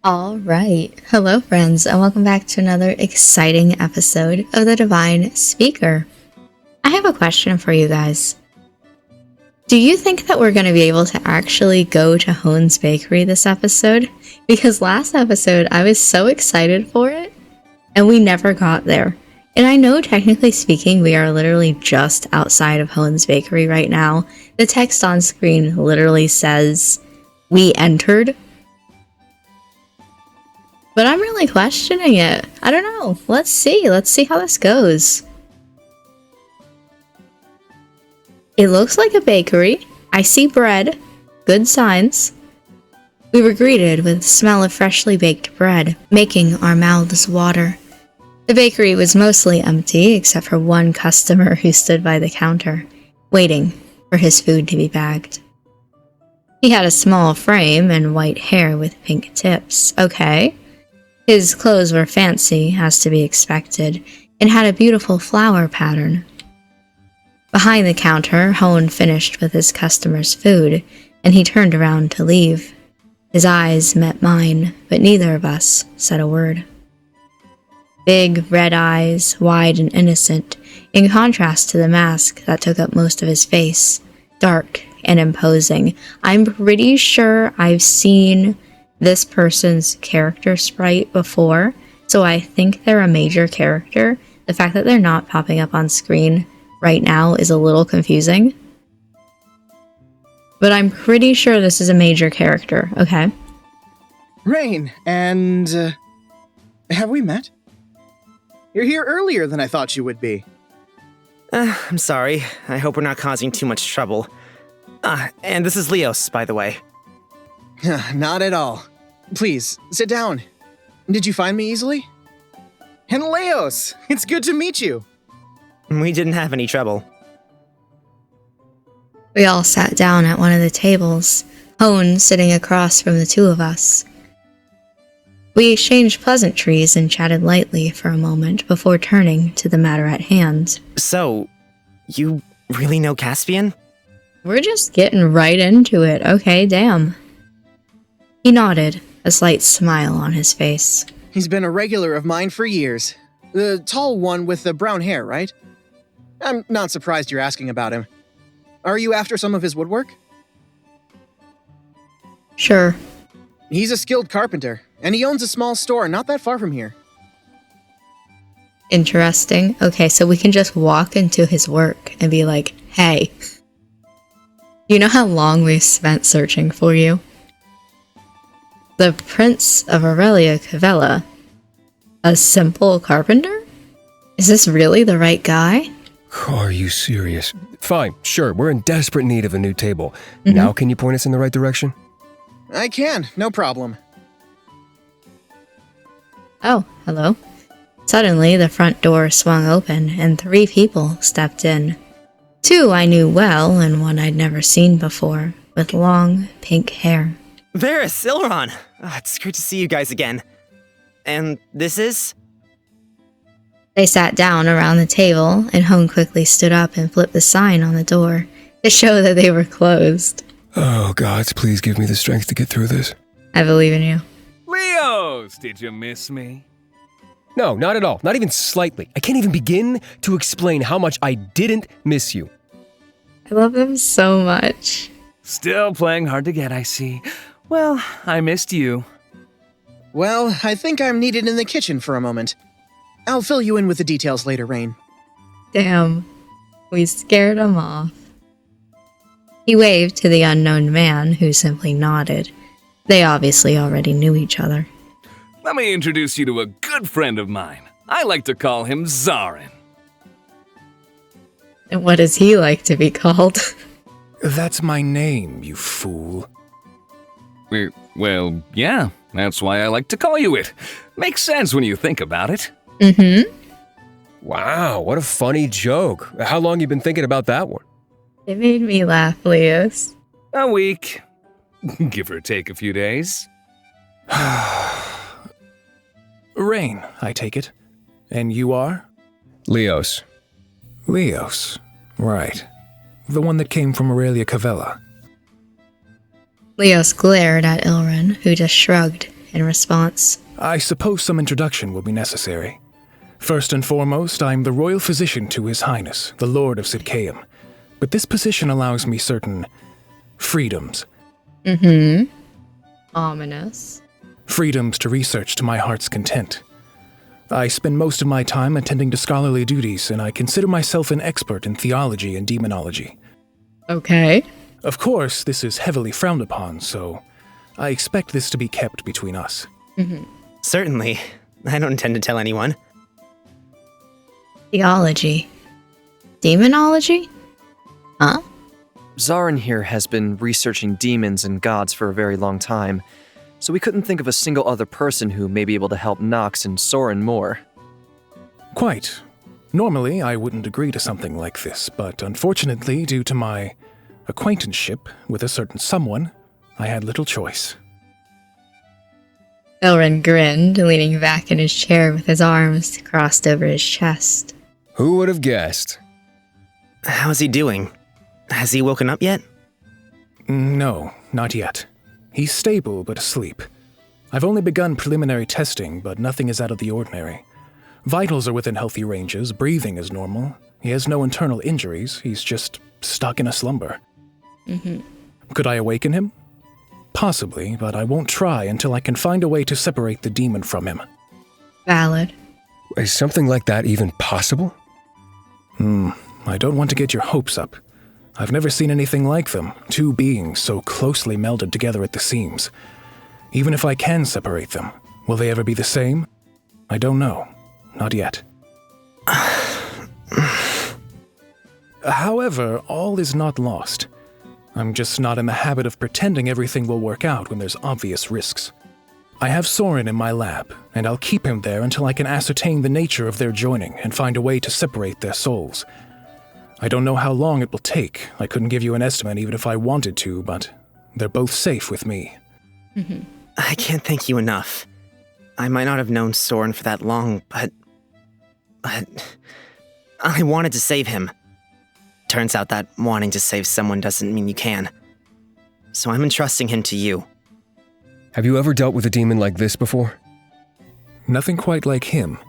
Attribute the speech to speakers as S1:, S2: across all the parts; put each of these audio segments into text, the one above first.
S1: All right. Hello, friends, and welcome back to another exciting episode of The Divine Speaker. I have a question for you guys. Do you think that we're going to be able to actually go to Hone's Bakery this episode? Because last episode, I was so excited for it, and we never got there. And I know, technically speaking, we are literally just outside of Hone's Bakery right now. The text on screen literally says, "We entered." But I'm really questioning it. I don't know. Let's see. Let's see how this goes. It looks like a bakery. I see bread. Good signs. We were greeted with the smell of freshly baked bread, making our mouths water. The bakery was mostly empty, except for one customer who stood by the counter, waiting for his food to be bagged. He had a small frame and white hair with pink tips. Okay. His clothes were fancy, as to be expected, and had a beautiful flower pattern. Behind the counter, Hone finished with his customer's food, and he turned around to leave. His eyes met mine, but neither of us said a word. Big red eyes, wide and innocent, in contrast to the mask that took up most of his face, dark and imposing. I'm pretty sure I've seen this person's character sprite before, so I think they're a major character. The fact that they're not popping up on screen right now is a little confusing. But I'm pretty sure this is a major character, okay?
S2: Rain, and have we met? You're here earlier than I thought you would be.
S3: I'm sorry. I hope we're not causing too much trouble. And this is Leos, by the way.
S2: Not at all. Please, sit down. Did you find me easily? And Leos, it's good to meet you.
S3: We didn't have any trouble.
S1: We all sat down at one of the tables, Hone sitting across from the two of us. We exchanged pleasantries and chatted lightly for a moment before turning to the matter at hand.
S3: So, you really know Caspian?
S1: We're just getting right into it. Okay, damn. He nodded, a slight smile on his face.
S2: He's been a regular of mine for years. The tall one with the brown hair, right? I'm not surprised you're asking about him. Are you after some of his woodwork?
S1: Sure.
S2: He's a skilled carpenter, and he owns a small store not that far from here.
S1: Interesting. Okay, so we can just walk into his work and be like, "Hey, you know how long we've spent searching for you? The Prince of Aurelia Cavella, a simple carpenter? Is this really the right guy?"
S4: Are you serious? Fine, sure, we're in desperate need of a new table. Now can you point us in the right direction?
S2: I can, no problem.
S1: Oh, hello. Suddenly, the front door swung open and 3 people stepped in. 2 I knew well and one I'd never seen before, with long, pink hair.
S3: Varys, Ilron! It's great to see you guys again. And this is?
S1: They sat down around the table, and Hone quickly stood up and flipped the sign on the door to show that they were closed.
S4: Oh, gods, please give me the strength to get through this.
S1: I believe in you.
S5: Leos, did you miss me?
S4: No, not at all. Not even slightly. I can't even begin to explain how much I didn't miss you.
S1: I love them so much.
S5: Still playing hard to get, I see. Well, I missed you.
S2: Well, I think I'm needed in the kitchen for a moment. I'll fill you in with the details later, Rain.
S1: Damn, we scared him off. He waved to the unknown man, who simply nodded. They obviously already knew each other.
S5: Let me introduce you to a good friend of mine. I like to call him Zarin.
S1: And what does he like to be called?
S6: That's my name, you fool.
S5: Well, yeah, that's why I like to call you it. Makes sense when you think about it.
S4: Wow, what a funny joke. How long you been thinking about that one?
S1: It made me laugh, Leos.
S5: A week. Give or take a few days.
S6: Rain, I take it. And you are?
S4: Leos.
S6: Leos. Right. The one that came from Aurelia Cavella.
S1: Leos glared at Ilron, who just shrugged in response.
S6: I suppose some introduction will be necessary. First and foremost, I'm the royal physician to His Highness, the Lord of Sidcaeum. But this position allows me certain freedoms.
S1: Ominous.
S6: Freedoms to research to my heart's content. I spend most of my time attending to scholarly duties, and I consider myself an expert in theology and demonology.
S1: Okay.
S6: Of course, this is heavily frowned upon, so I expect this to be kept between us.
S3: Certainly. I don't intend to tell anyone.
S1: Theology. Demonology? Huh?
S7: Zarin here has been researching demons and gods for a very long time, so we couldn't think of a single other person who may be able to help Nox and Soren more.
S6: Quite. Normally, I wouldn't agree to something like this, but unfortunately, due to my acquaintanceship with a certain someone, I had little choice.
S1: Elrin grinned, leaning back in his chair with his arms crossed over his chest.
S4: Who would have guessed?
S3: How's he doing? Has he woken up yet?
S6: No, not yet. He's stable but asleep. I've only begun preliminary testing, but nothing is out of the ordinary. Vitals are within healthy ranges, breathing is normal. He has no internal injuries, he's just stuck in a slumber. Could I awaken him? Possibly, but I won't try until I can find a way to separate the demon from him.
S1: Valid.
S4: Is something like that even possible?
S6: I don't want to get your hopes up. I've never seen anything like them, two beings so closely melded together at the seams. Even if I can separate them, will they ever be the same? I don't know. Not yet. However, all is not lost. I'm just not in the habit of pretending everything will work out when there's obvious risks. I have Soren in my lab, and I'll keep him there until I can ascertain the nature of their joining and find a way to separate their souls. I don't know how long it will take. I couldn't give you an estimate even if I wanted to, but they're both safe with me.
S3: I can't thank you enough. I might not have known Soren for that long, but I wanted to save him. Turns out that wanting to save someone doesn't mean you can. So I'm entrusting him to you.
S4: Have you ever dealt with a demon like this before?
S6: Nothing quite like him.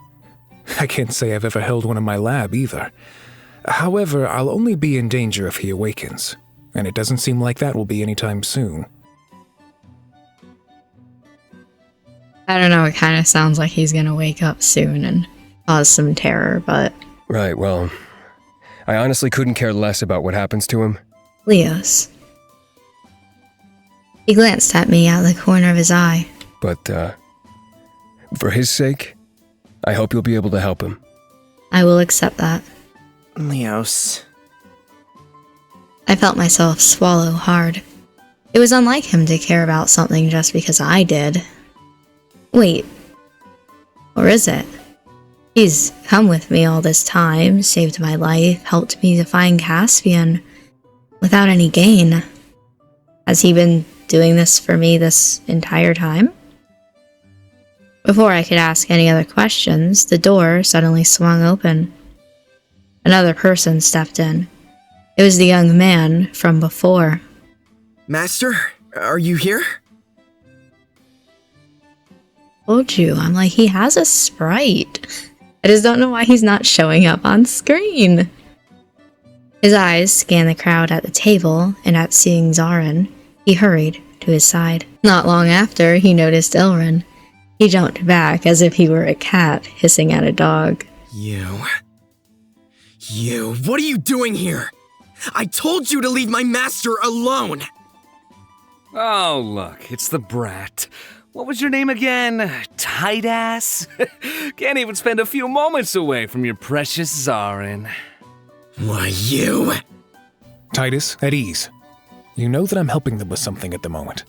S6: I can't say I've ever held one in my lab either. However, I'll only be in danger if he awakens, and it doesn't seem like that will be anytime soon.
S1: I don't know, it kind of sounds like he's gonna wake up soon and cause some terror, but...
S4: Right, well, I honestly couldn't care less about what happens to him.
S1: Leos. He glanced at me out of the corner of his eye.
S4: But, for his sake, I hope you'll be able to help him.
S1: I will accept that.
S3: Leos.
S1: I felt myself swallow hard. It was unlike him to care about something just because I did. Wait. Or is it? He's come with me all this time, saved my life, helped me to find Caspian, without any gain. Has he been doing this for me this entire time? Before I could ask any other questions, the door suddenly swung open. Another person stepped in. It was the young man from before.
S8: Master, are you here?
S1: Told you, I'm like, he has a sprite. I just don't know why he's not showing up on screen. His eyes scanned the crowd at the table, and at seeing Zarin, he hurried to his side. Not long after, he noticed Elrin. He jumped back as if he were a cat hissing at a dog.
S8: You, what are you doing here? I told you to leave my master alone!
S5: Oh, look, it's the brat. What was your name again? Tight ass? Can't even spend a few moments away from your precious Zarin.
S8: Why, you...
S6: Titus, at ease. You know that I'm helping them with something at the moment.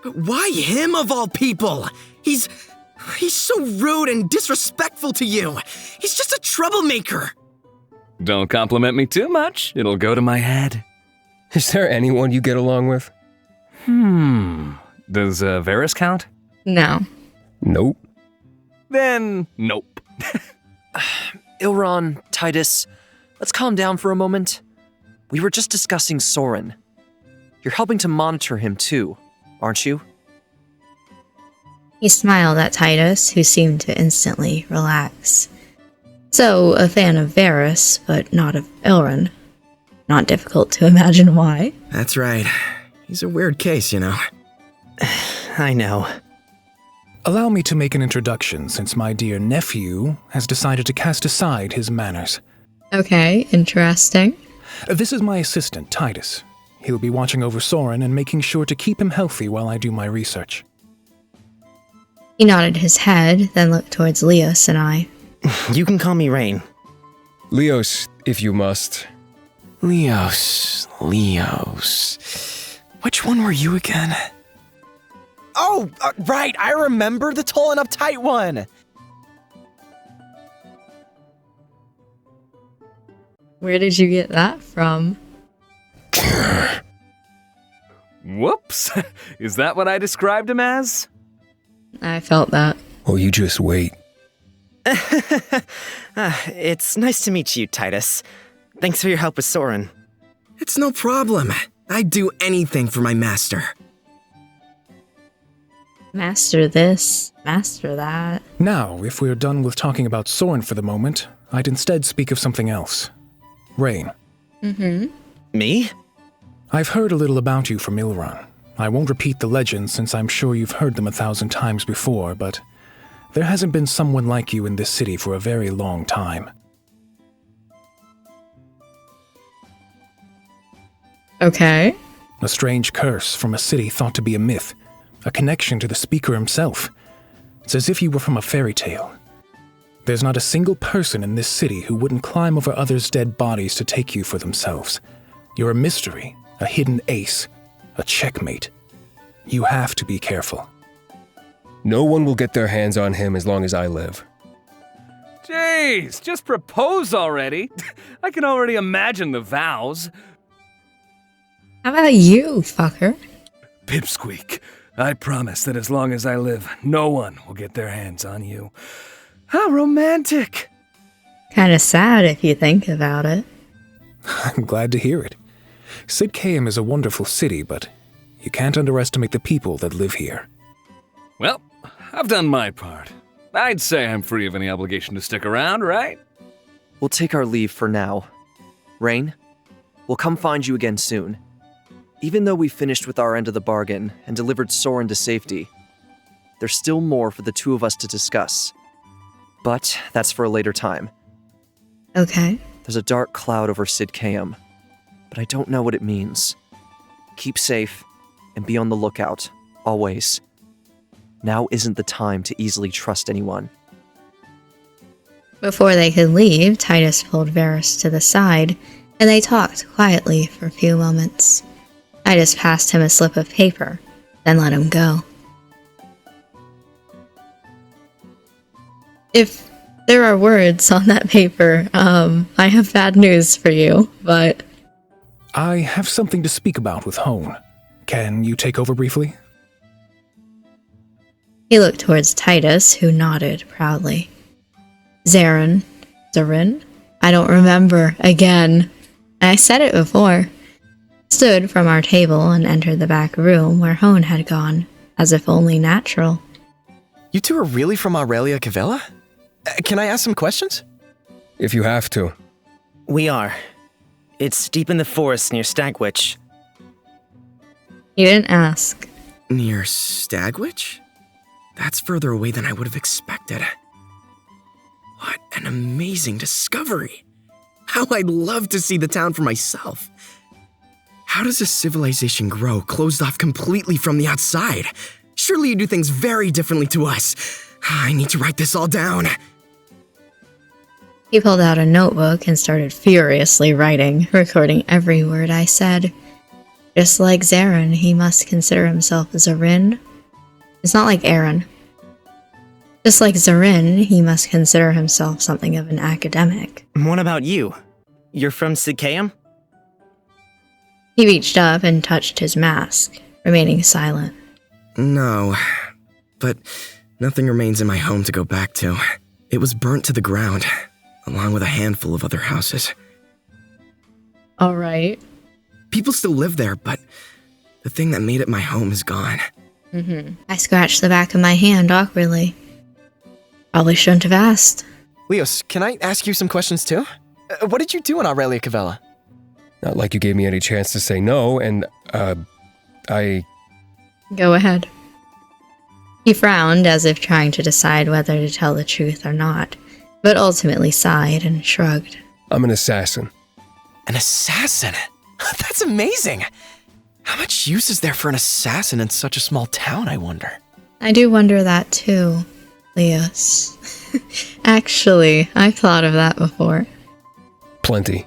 S8: But why him of all people? He's so rude and disrespectful to you. He's just a troublemaker.
S5: Don't compliment me too much. It'll go to my head.
S4: Is there anyone you get along with?
S5: Does Varys count?
S1: No.
S4: Nope.
S5: Then, nope.
S7: Ilron, Titus, let's calm down for a moment. We were just discussing Soren. You're helping to monitor him too, aren't you?
S1: He smiled at Titus, who seemed to instantly relax. So, a fan of Varys, but not of Elrond. Not difficult to imagine why.
S8: That's right. He's a weird case, you know.
S3: I know.
S6: Allow me to make an introduction since my dear nephew has decided to cast aside his manners.
S1: Okay, interesting.
S6: This is my assistant, Titus. He'll be watching over Soren and making sure to keep him healthy while I do my research.
S1: He nodded his head, then looked towards Leos and I.
S3: You can call me Rain.
S4: Leos, if you must.
S8: Leos. Which one were you again? Oh, right, I remember the tall and uptight one.
S1: Where did you get that from?
S5: Whoops. Is that what I described him as?
S1: I felt that.
S4: Oh, you just wait.
S3: It's nice to meet you, Titus. Thanks for your help with Soren.
S8: It's no problem. I'd do anything for my master.
S1: Master this, master that.
S6: Now, if we're done with talking about Soren for the moment, I'd instead speak of something else. Rain.
S3: Me?
S6: I've heard a little about you from Ilran. I won't repeat the legends since I'm sure you've heard them 1,000 times before, but there hasn't been someone like you in this city for a very long time.
S1: Okay.
S6: A strange curse from a city thought to be a myth, a connection to the speaker himself. It's as if you were from a fairy tale. There's not a single person in this city who wouldn't climb over others' dead bodies to take you for themselves. You're a mystery, a hidden ace, a checkmate. You have to be careful.
S4: No one will get their hands on him as long as I live.
S5: Jeez, just propose already. I can already imagine the vows.
S1: How about you, fucker?
S5: Pipsqueak, I promise that as long as I live, no one will get their hands on you. How romantic!
S1: Kinda sad if you think about it.
S6: I'm glad to hear it. Sid Caem is a wonderful city, but you can't underestimate the people that live here.
S5: Well, I've done my part. I'd say I'm free of any obligation to stick around, right?
S7: We'll take our leave for now. Rain, we'll come find you again soon. Even though we finished with our end of the bargain and delivered Soren to safety, there's still more for the two of us to discuss. But that's for a later time.
S1: Okay.
S7: There's a dark cloud over Sid Caem, but I don't know what it means. Keep safe and be on the lookout, always. Now isn't the time to easily trust anyone.
S1: Before they could leave, Titus pulled Varys to the side, and they talked quietly for a few moments. Titus passed him a slip of paper, then let him go. If there are words on that paper, I have bad news for you, but...
S6: I have something to speak about with Hone. Can you take over briefly?
S1: He looked towards Titus, who nodded proudly. Zarin? I don't remember. Again. I said it before. Stood from our table and entered the back room where Hone had gone, as if only natural.
S8: You two are really from Aurelia Cavella? Can I ask some questions?
S4: If you have to.
S3: We are. It's deep in the forest near Stagwitch.
S1: He didn't ask.
S8: Near Stagwitch? That's further away than I would have expected. What an amazing discovery. How I'd love to see the town for myself. How does a civilization grow closed off completely from the outside? Surely you do things very differently to us. I need to write this all down.
S1: He pulled out a notebook and started furiously writing, recording every word I said. Just like Zarin, he must consider himself as a Rin. It's not like Aaron. Just like Zarin, he must consider himself something of an academic.
S3: What about you? You're from Sid Caem?
S1: He reached up and touched his mask, remaining silent.
S8: No, but nothing remains in my home to go back to. It was burnt to the ground, along with a handful of other houses.
S1: All right.
S8: People still live there, but the thing that made it my home is gone.
S1: I scratched the back of my hand awkwardly. Probably shouldn't have asked.
S9: Leos, can I ask you some questions too? What did you do in Aurelia Cavella?
S4: Not like you gave me any chance to say no, and, I...
S1: Go ahead. He frowned as if trying to decide whether to tell the truth or not, but ultimately sighed and shrugged.
S4: I'm an assassin.
S9: An assassin? That's amazing! How much use is there for an assassin in such a small town, I wonder?
S1: I do wonder that too, Leos. Actually, I've thought of that before.
S4: Plenty.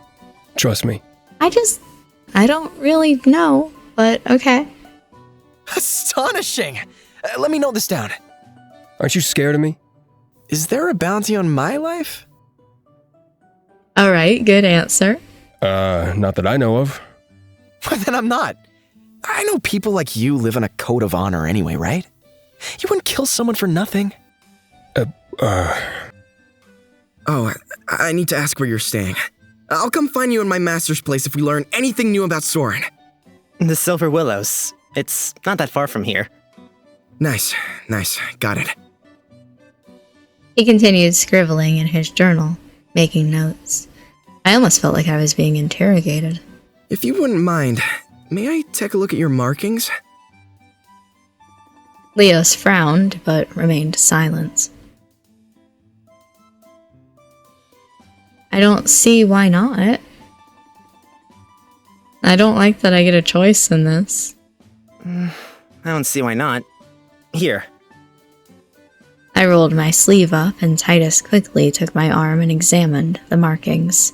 S4: Trust me.
S1: I don't really know, but okay.
S9: Astonishing! Let me note this down.
S4: Aren't you scared of me?
S9: Is there a bounty on my life?
S1: Alright, good answer.
S4: Not that I know of.
S9: Well, then I'm not. I know people like you live in a code of honor anyway, right? You wouldn't kill someone for nothing.
S8: Oh, I need to ask where you're staying. I'll come find you in my master's place if we learn anything new about Soren.
S3: The Silver Willows. It's not that far from here.
S8: Nice. Got it.
S1: He continued scribbling in his journal, making notes. I almost felt like I was being interrogated.
S8: If you wouldn't mind, may I take a look at your markings?
S1: Leos frowned, but remained silent. I don't see why not. I don't like that I get a choice in this.
S3: I don't see why not. Here.
S1: I rolled my sleeve up, and Titus quickly took my arm and examined the markings.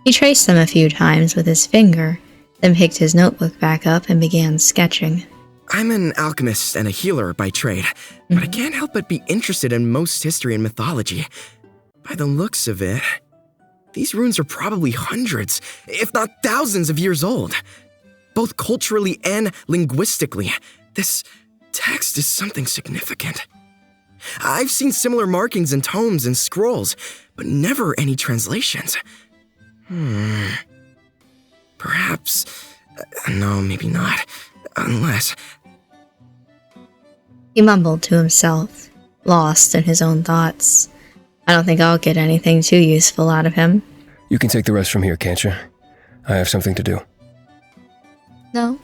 S1: He traced them a few times with his finger, then picked his notebook back up and began sketching.
S8: I'm an alchemist and a healer by trade, but I can't help but be interested in most history and mythology. By the looks of it, these runes are probably hundreds, if not thousands of years old. Both culturally and linguistically, this text is something significant. I've seen similar markings in tomes and scrolls, but never any translations. Perhaps... no, maybe not. Unless...
S1: He mumbled to himself, lost in his own thoughts. I don't think I'll get anything too useful out of him.
S4: You can take the rest from here, can't you? I have something to do.
S1: No,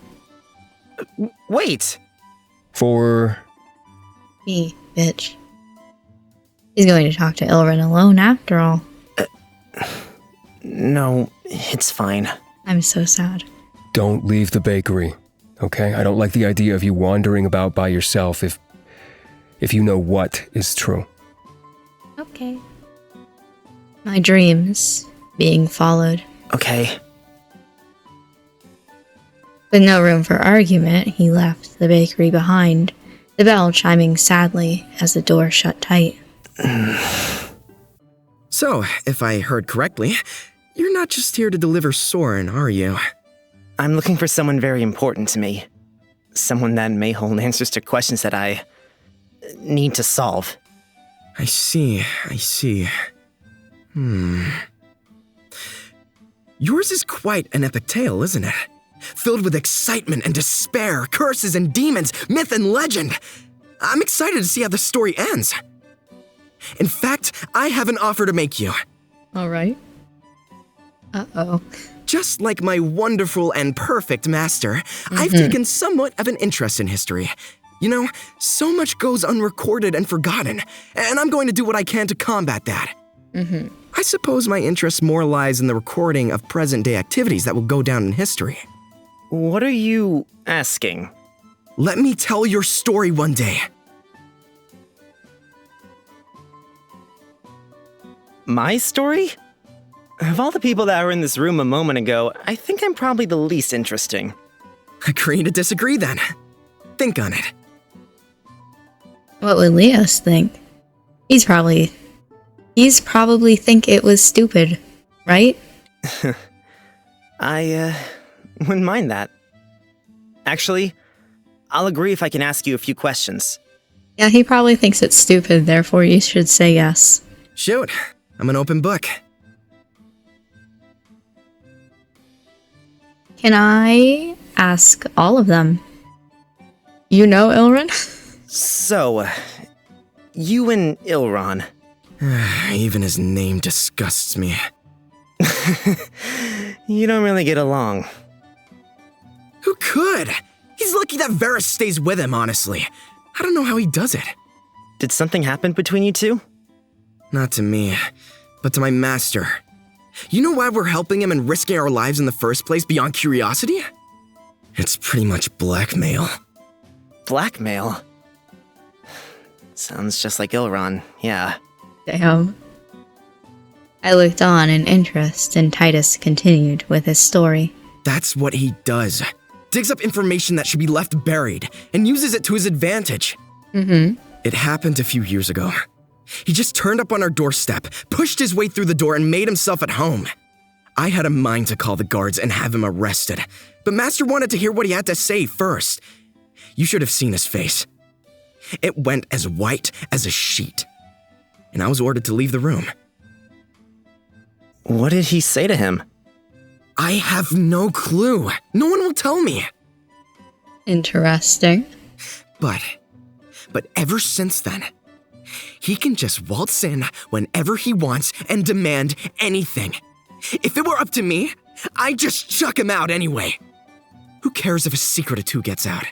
S3: Wait!
S4: For...
S1: me, bitch. He's going to talk to Ilrin alone after all.
S3: No, it's fine.
S1: I'm so sad.
S4: Don't leave the bakery, okay? I don't like the idea of you wandering about by yourself if you know what is true.
S1: Okay. My dreams being followed.
S3: Okay.
S1: With no room for argument, he left the bakery behind, the bell chiming sadly as the door shut tight.
S8: So, if I heard correctly, you're not just here to deliver Soren, are you?
S3: I'm looking for someone very important to me. Someone that may hold answers to questions that I need to solve.
S8: I see. Yours is quite an epic tale, isn't it? Filled with excitement and despair, curses and demons, myth and legend. I'm excited to see how the story ends. In fact, I have an offer to make you.
S1: All right. Uh-oh.
S8: Just like my wonderful and perfect master, I've taken somewhat of an interest in history. You know, so much goes unrecorded and forgotten, and I'm going to do what I can to combat that. I suppose my interest more lies in the recording of present-day activities that will go down in history.
S3: What are you asking?
S8: Let me tell your story one day.
S3: My story? Of all the people that were in this room a moment ago, I think I'm probably the least interesting.
S8: Agree to disagree then. Think on it.
S1: What would Leos think? He's probably think it was stupid, right?
S3: I wouldn't mind that. Actually, I'll agree if I can ask you a few questions.
S1: Yeah, he probably thinks it's stupid, therefore you should say yes.
S8: Shoot, I'm an open book.
S1: Can I ask all of them? You know Ilran?
S3: So, you and Ilron.
S8: Even his name disgusts me.
S3: You don't really get along.
S8: Who could? He's lucky that Varys stays with him, honestly. I don't know how he does it.
S3: Did something happen between you two?
S8: Not to me, but to my master. You know why we're helping him and risking our lives in the first place beyond curiosity? It's pretty much blackmail.
S3: Blackmail? Sounds just like Ilron, yeah.
S1: Damn. I looked on in interest, and Titus continued with his story.
S8: That's what he does. Digs up information that should be left buried and uses it to his advantage. It happened a few years ago. He just turned up on our doorstep, pushed his way through the door, and made himself at home. I had a mind to call the guards and have him arrested, but Master wanted to hear what he had to say first. You should have seen his face. It went as white as a sheet, and I was ordered to leave the room.
S3: What did he say to him?
S8: I have no clue. No one will tell me.
S1: Interesting.
S8: But ever since then, he can just waltz in whenever he wants and demand anything. If it were up to me, I'd just chuck him out anyway. Who cares if a secret or two gets out?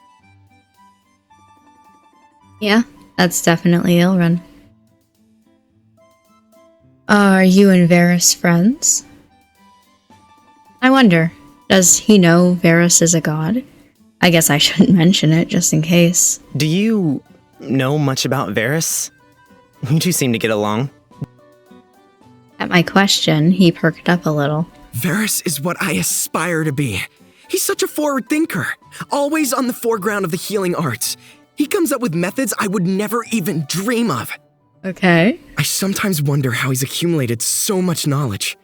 S1: Yeah, that's definitely Ilran. Are you and Varys friends? I wonder, does he know Varys is a god? I guess I shouldn't mention it, just in case.
S3: Do you know much about Varys? You two seem to get along.
S1: At my question, he perked up a little.
S8: Varys is what I aspire to be. He's such a forward thinker, always on the foreground of the healing arts. He comes up with methods I would never even dream of.
S1: Okay.
S8: I sometimes wonder how he's accumulated so much knowledge.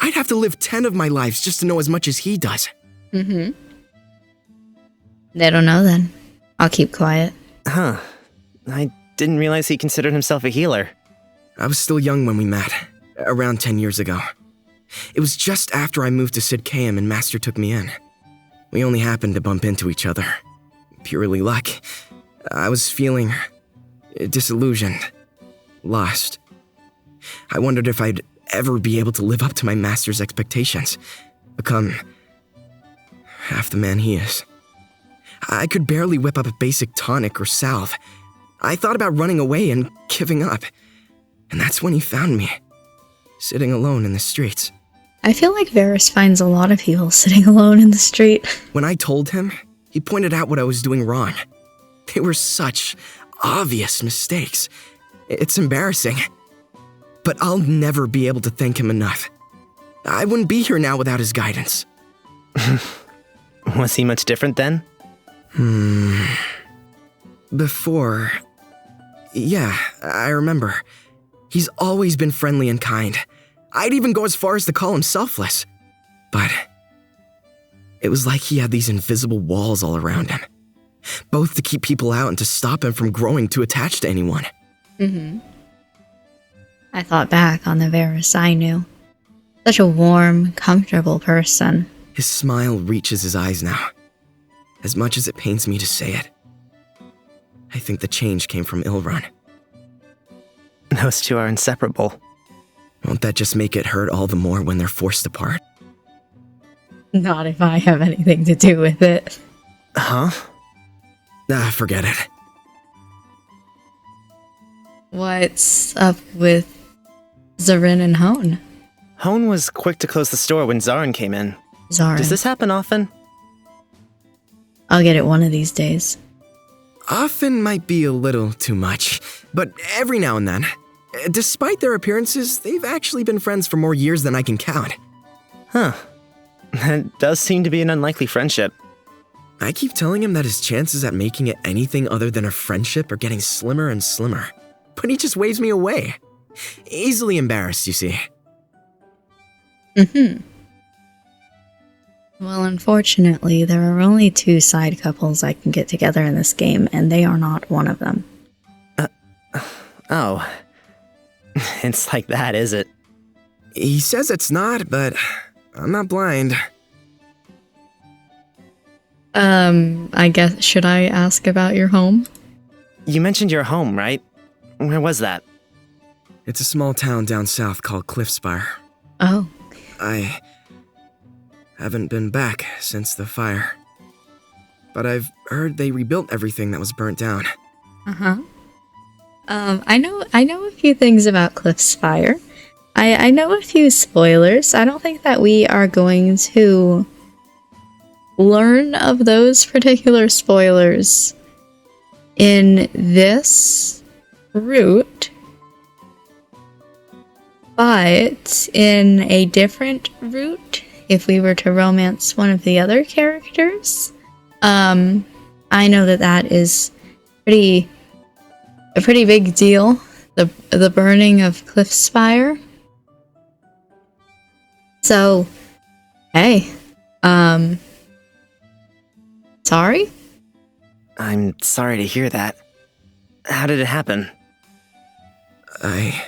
S8: I'd have to live 10 of my lives just to know as much as he does.
S1: They don't know then. I'll keep quiet.
S3: Huh. I didn't realize he considered himself a healer.
S8: I was still young when we met, around 10 years ago. It was just after I moved to Sidcaeum and Master took me in. We only happened to bump into each other. Purely luck. I was feeling disillusioned, lost. I wondered if I'd ever be able to live up to my Master's expectations, become half the man he is. I could barely whip up a basic tonic or salve. I thought about running away and giving up. And that's when he found me, sitting alone in the streets.
S1: I feel like Varys finds a lot of people sitting alone in the street.
S8: When I told him, he pointed out what I was doing wrong. They were such obvious mistakes. It's embarrassing. But I'll never be able to thank him enough. I wouldn't be here now without his guidance.
S3: Was he much different then?
S8: Before... Yeah, I remember. He's always been friendly and kind. I'd even go as far as to call him selfless. But it was like he had these invisible walls all around him. Both to keep people out and to stop him from growing too attached to anyone.
S1: I thought back on the Varys I knew. Such a warm, comfortable person.
S8: His smile reaches his eyes now. As much as it pains me to say it, I think the change came from Ilron.
S3: Those two are inseparable.
S8: Won't that just make it hurt all the more when they're forced apart?
S1: Not if I have anything to do with it.
S3: Huh?
S8: Forget it.
S1: What's up with Zarin and Hone?
S3: Hone was quick to close the store when Zarin came in.
S1: Zarin.
S3: Does this happen often?
S1: I'll get it one of these days.
S8: Often might be a little too much, but every now and then. Despite their appearances, they've actually been friends for more years than I can count.
S3: Huh. That does seem to be an unlikely friendship.
S8: I keep telling him that his chances at making it anything other than a friendship are getting slimmer and slimmer. But he just waves me away. Easily embarrassed, you see.
S1: Well, unfortunately, there are only 2 side couples I can get together in this game, and they are not one of them.
S3: Oh. It's like that, is it?
S8: He says it's not, but I'm not blind.
S1: I guess, should I ask about your home?
S3: You mentioned your home, right? Where was that?
S8: It's a small town down south called Cliffspire.
S1: Oh.
S8: I haven't been back since the fire. But I've heard they rebuilt everything that was burnt down.
S1: Uh-huh. I know a few things about Cliffspire. I know a few spoilers. I don't think that we are going to learn of those particular spoilers in this route, but in a different route, if we were to romance one of the other characters, I know that is a pretty big deal. The burning of Cliffspire. So, hey, sorry?
S3: I'm sorry to hear that. How did it happen?
S8: I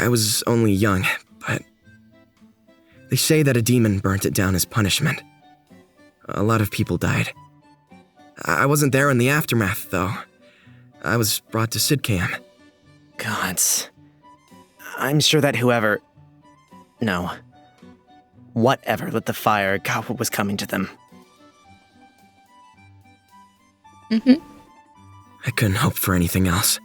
S8: was only young, but they say that a demon burnt it down as punishment. A lot of people died. I wasn't there in the aftermath, though. I was brought to Sidcam.
S3: Gods. I'm sure that whatever lit the fire got what was coming to them.
S1: Mm-hmm.
S8: I couldn't hope for anything else.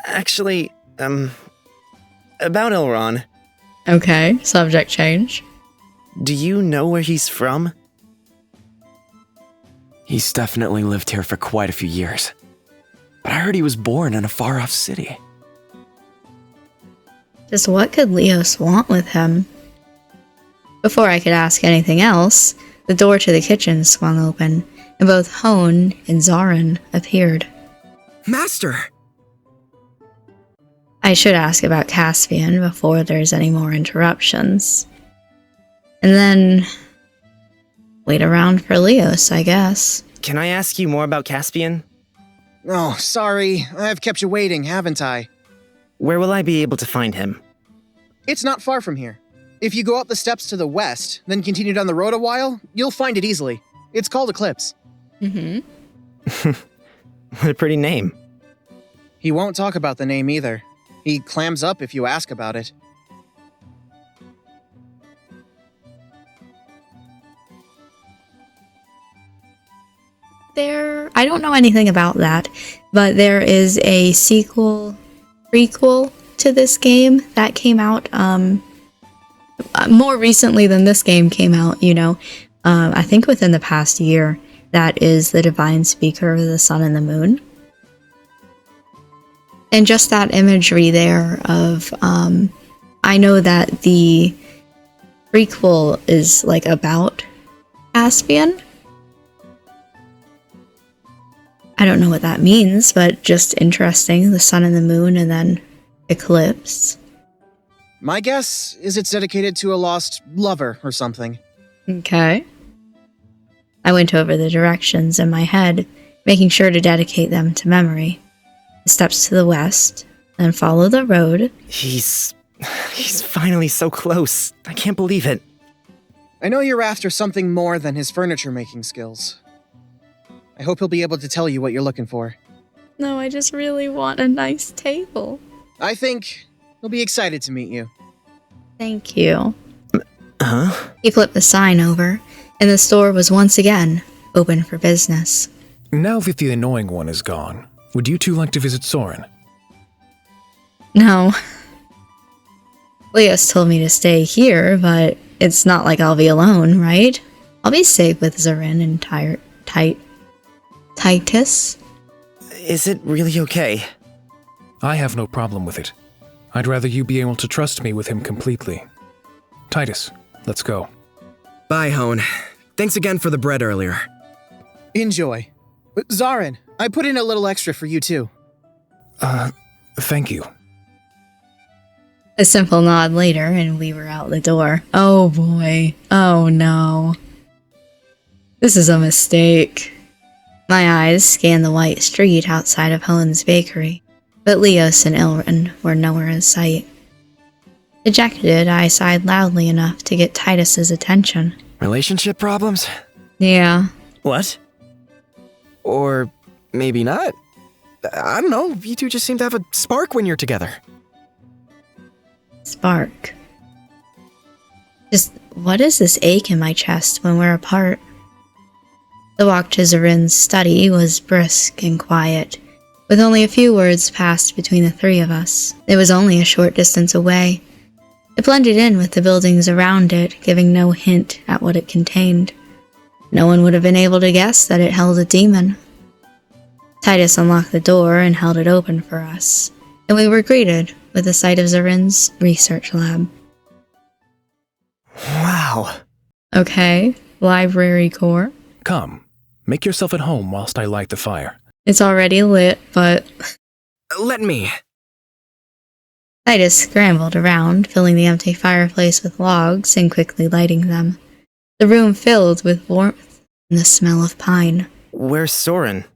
S3: Actually, about Elron.
S1: Okay, subject change.
S3: Do you know where he's from?
S9: He's definitely lived here for quite a few years. But I heard he was born in a far-off city.
S1: Just what could Leos want with him? Before I could ask anything else, the door to the kitchen swung open, and both Hone and Zarin appeared.
S8: Master!
S1: I should ask about Caspian before there's any more interruptions. And then wait around for Leos, I guess.
S3: Can I ask you more about Caspian?
S2: Oh, sorry. I've kept you waiting, haven't I?
S3: Where will I be able to find him?
S2: It's not far from here. If you go up the steps to the west, then continue down the road a while, you'll find it easily. It's called Eclipse.
S1: Mm-hmm.
S3: What a pretty name.
S2: He won't talk about the name either. He clams up if you ask about it.
S1: I don't know anything about that, but there is a prequel to this game that came out more recently than this game came out, I think within the past year. That is The Divine Speaker of the Sun and the Moon. And just that imagery there of, I know that the prequel is about Caspian. I don't know what that means, but just interesting. The sun and the moon and then eclipse.
S2: My guess is it's dedicated to a lost lover or something.
S1: Okay. I went over the directions in my head, making sure to dedicate them to memory. The steps to the west, then follow the road.
S3: He's finally so close. I can't believe it.
S2: I know you're after something more than his furniture-making skills. I hope he'll be able to tell you what you're looking for.
S1: No, I just really want a nice table.
S2: I think he'll be excited to meet you.
S1: Thank you.
S3: Huh?
S1: He flipped the sign over, and the store was once again open for business.
S6: Now that the annoying one is gone, would you two like to visit Soren?
S1: No. Leos told me to stay here, but it's not like I'll be alone, right? I'll be safe with Zarin and Titus.
S3: Is it really okay?
S6: I have no problem with it. I'd rather you be able to trust me with him completely. Titus, let's go.
S8: Bye, Hone. Thanks again for the bread earlier.
S2: Enjoy. Zarin, I put in a little extra for you too.
S6: Thank you.
S1: A simple nod later, and we were out the door. Oh boy. Oh no. This is a mistake. My eyes scanned the white street outside of Hone's bakery, but Leos and Elrin were nowhere in sight. Dejected, I sighed loudly enough to get Titus's attention.
S9: Relationship problems?
S1: Yeah.
S3: What?
S9: Or maybe not. I don't know, you two just seem to have a spark when you're together.
S1: Spark. Just, what is this ache in my chest when we're apart? The walk to Zarin's study was brisk and quiet, with only a few words passed between the three of us. It was only a short distance away. It blended in with the buildings around it, giving no hint at what it contained. No one would have been able to guess that it held a demon. Titus unlocked the door and held it open for us, and we were greeted with the sight of Zarin's research lab.
S3: Wow.
S1: Okay, library core.
S6: Come, make yourself at home whilst I light the fire.
S1: It's already lit, but
S9: Let me.
S1: Titus scrambled around, filling the empty fireplace with logs and quickly lighting them. The room filled with warmth and the smell of pine.
S3: Where's Soren?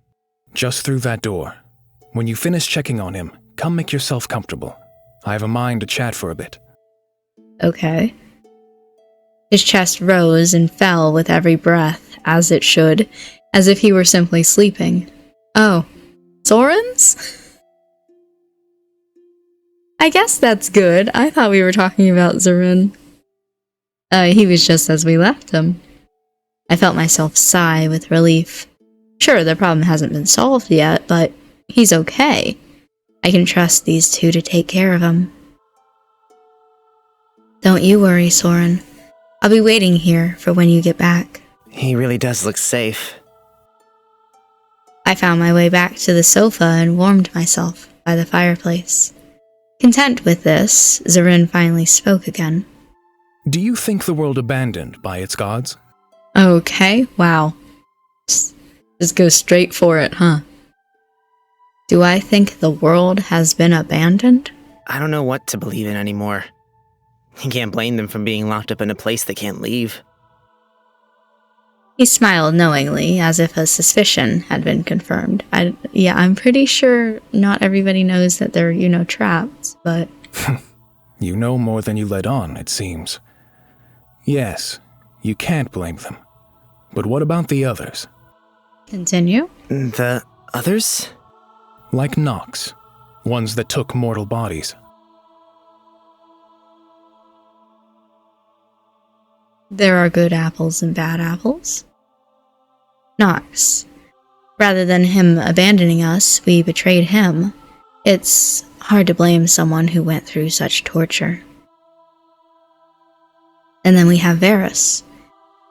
S6: Just through that door. When you finish checking on him, come make yourself comfortable. I have a mind to chat for a bit.
S1: Okay. His chest rose and fell with every breath, as it should, as if he were simply sleeping. Oh, Soren's? I guess that's good. I thought we were talking about Zarin. He was just as we left him. I felt myself sigh with relief. Sure, the problem hasn't been solved yet, but he's okay. I can trust these two to take care of him. Don't you worry, Soren. I'll be waiting here for when you get back.
S3: He really does look safe.
S1: I found my way back to the sofa and warmed myself by the fireplace. Content with this, Zarin finally spoke again.
S6: Do you think the world abandoned by its gods?
S1: Okay, wow. Just go straight for it, huh? Do I think the world has been abandoned?
S3: I don't know what to believe in anymore. You can't blame them for being locked up in a place they can't leave.
S1: He smiled knowingly, as if a suspicion had been confirmed. I'm pretty sure not everybody knows that they're, trapped, but...
S6: You know more than you let on, it seems. Yes, you can't blame them. But what about the others?
S1: Continue?
S3: The others?
S6: Like Nox, ones that took mortal bodies.
S1: There are good apples and bad apples. Nox. Rather than him abandoning us, we betrayed him. It's hard to blame someone who went through such torture. And then we have Varus.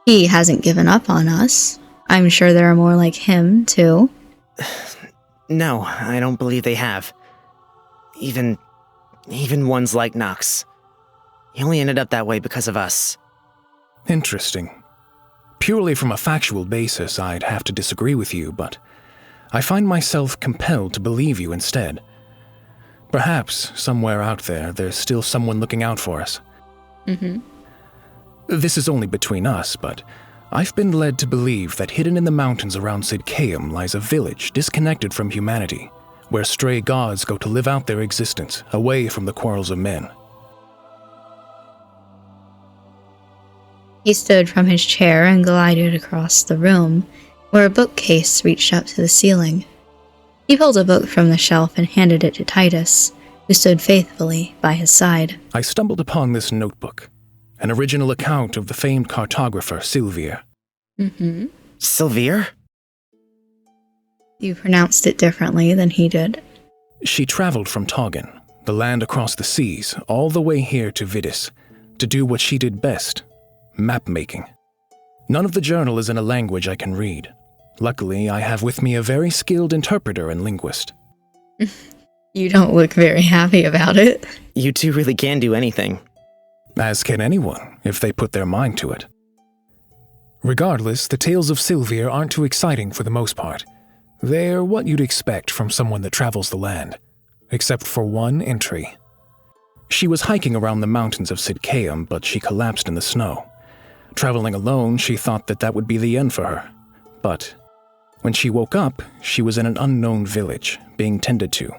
S1: He hasn't given up on us. I'm sure there are more like him, too.
S3: No, I don't believe they have. Even ones like Nox. He only ended up that way because of us.
S6: Interesting. Purely from a factual basis, I'd have to disagree with you, but I find myself compelled to believe you instead. Perhaps, somewhere out there, there's still someone looking out for us.
S1: Mm-hmm.
S6: This is only between us, but I've been led to believe that hidden in the mountains around Sidcaeum lies a village disconnected from humanity, where stray gods go to live out their existence, away from the quarrels of men.
S1: He stood from his chair and glided across the room, where a bookcase reached up to the ceiling. He pulled a book from the shelf and handed it to Titus, who stood faithfully by his side.
S6: I stumbled upon this notebook, an original account of the famed cartographer Sylvir.
S1: Mm-hmm.
S3: Sylvir?
S1: You pronounced it differently than he did.
S6: She traveled from Toggen, the land across the seas, all the way here to Vidis, to do what she did best, map-making. None of the journal is in a language I can read. Luckily, I have with me a very skilled interpreter and linguist.
S1: You don't look very happy about it.
S3: You two really can do anything.
S6: As can anyone, if they put their mind to it. Regardless, the tales of Sylvir aren't too exciting for the most part. They're what you'd expect from someone that travels the land, except for one entry. She was hiking around the mountains of Sidcaeum, but she collapsed in the snow. Traveling alone, she thought that would be the end for her. But when she woke up, she was in an unknown village, being tended to.